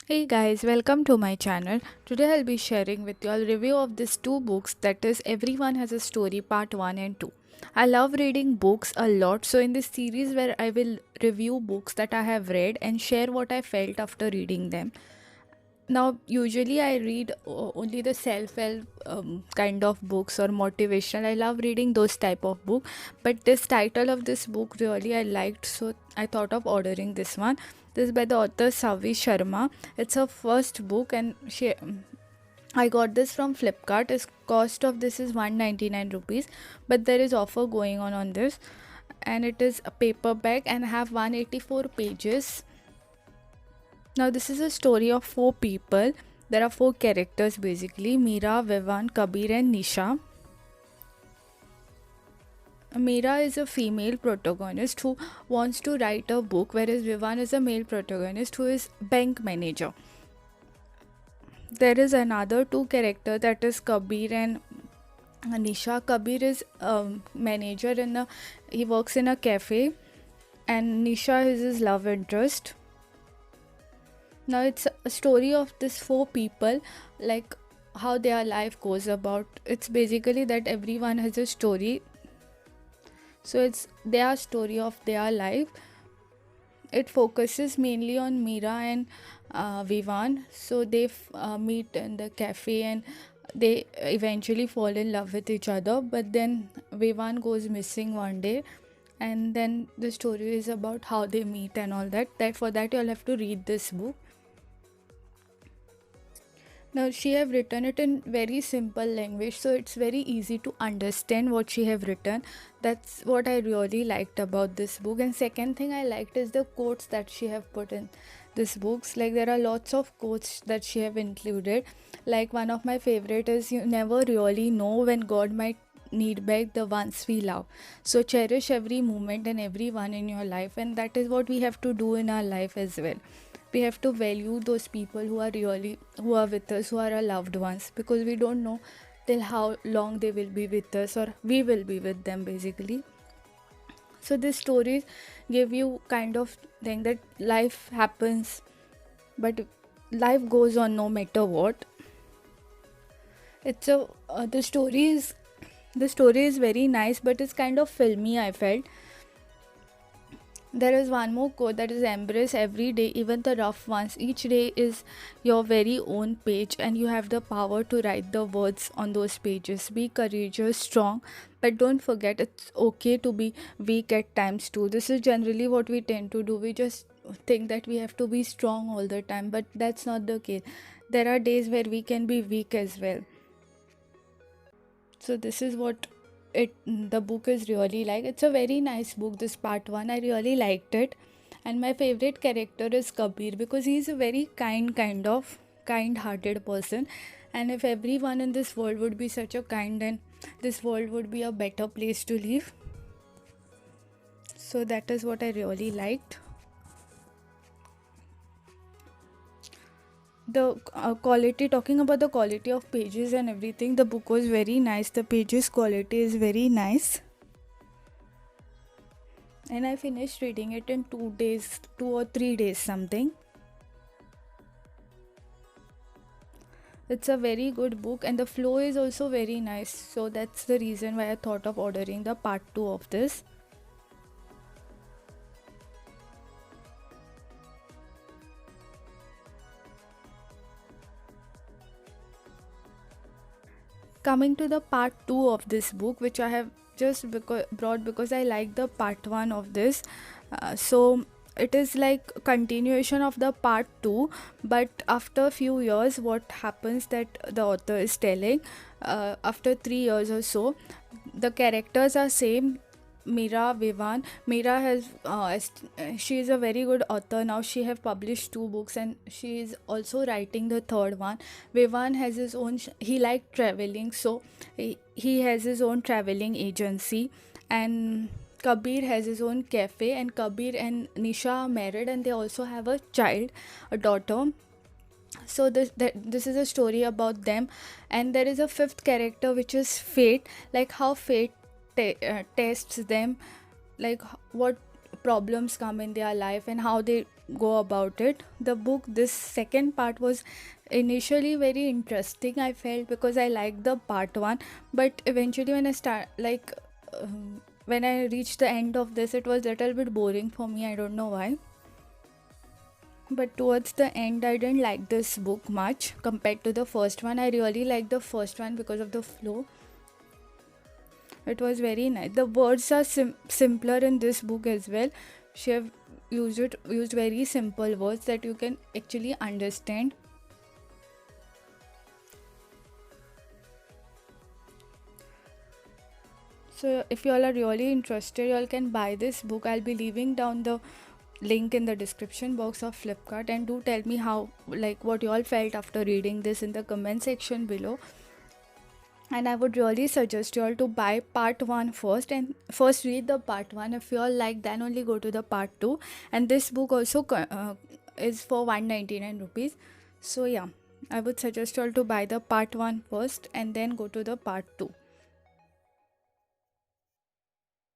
Hey guys, welcome to my channel. Today I'll be sharing with you a review of these two books, that is Everyone Has a Story Part 1 and 2. I love reading books a lot, so in this series where I will review books that I have read and share what I felt after reading them. Now, usually I read only the self-help kind of books or motivational. I love reading those type of book, but this title of this book really I liked, so I thought of ordering this one. This is by the author Savi Sharma. It's her first book, and I got this from Flipkart. Its cost of this is 199 rupees, but there is offer going on this, and it is a paperback and have 184 pages. Now, this is a story of four people. There are four characters basically: Meera, Vivan, Kabir, and Nisha. Meera is a female protagonist who wants to write a book, whereas Vivan is a male protagonist who is bank manager. There is another two character, that is Kabir and Nisha. Kabir is a manager in a he works in a cafe, and Nisha is his love interest. Now it's a story of this four people, like how their life goes about. It's basically that everyone has a story, so it's their story of their life. It focuses mainly on Meera and Vivan. So they meet in the cafe and they eventually fall in love with each other. But then Vivan goes missing one day, and then the story is about how they meet and all that. That for that you'll have to read this book. Now she have written it in very simple language, so it's very easy to understand what she have written. That's what I really liked about this book. And second thing I liked is the quotes that she have put in this books. Like there are lots of quotes that she have included. Like one of my favorite is, you never really know when God might need back the ones we love. So cherish every moment and everyone in your life, and that is what we have to do in our life as well. We have to value those people who are with us, who are our loved ones, because we don't know till how long they will be with us or we will be with them basically. So these stories give you kind of thing that life happens, but life goes on no matter what. It's a the story is very nice, but it's kind of filmy, I felt. There is one more quote, that is embrace every day, even the rough ones. Each day is your very own page, and you have the power to write the words on those pages. Be courageous, strong, but don't forget it's okay to be weak at times too. This is generally what we tend to do. We just think that we have to be strong all the time, but that's not the case. There are days where we can be weak as well. So this is what the book is really like. It's a very nice book, this part 1. I really liked it. And my favorite character is Kabir, because he's a very kind hearted person. And if everyone in this world would be such a kind, then this world would be a better place to live. So that is what I really liked. The quality, talking about the quality of pages and everything, the book was very nice. The pages quality is very nice, and I finished reading it in 2 days, 2 or 3 days something. It's a very good book, and the flow is also very nice, so that's the reason why I thought of ordering the part 2 of this. Coming to the part 2 of this book, which I have just brought because I like the part 1 of this. So it is like continuation of the part 2, but after a few years, what happens that the author is telling, after 3 years or so, the characters are same. Meera Vivan. Meera has she is a very good author now. She have published two books and she is also writing the third one. Vivan has his own. He liked traveling, so he has his own traveling agency, and Kabir has his own cafe. And Kabir and Nisha are married, and they also have a child, a daughter. So this is a story about them. And there is a fifth character, which is Fate. Like how Fate tests them, like what problems come in their life and how they go about it. The book, this second part was initially very interesting, I felt, because I liked the part one, but eventually when I start when I reached the end of this, it was a little bit boring for me. I don't know why. But towards the end, I didn't like this book much compared to the first one. I really liked the first one because of the flow. It was very nice. The words are simpler in this book as well. She have used very simple words that you can actually understand. So if you all are really interested, you all can buy this book. I'll be leaving down the link in the description box of Flipkart, and do tell me how, like, what you all felt after reading this in the comment section below. And I would really suggest you all to buy part 1 first, and first read the part 1. If you all like, then only go to the part 2. And this book also is for 199 rupees. So yeah, I would suggest you all to buy the part 1 first and then go to the part 2.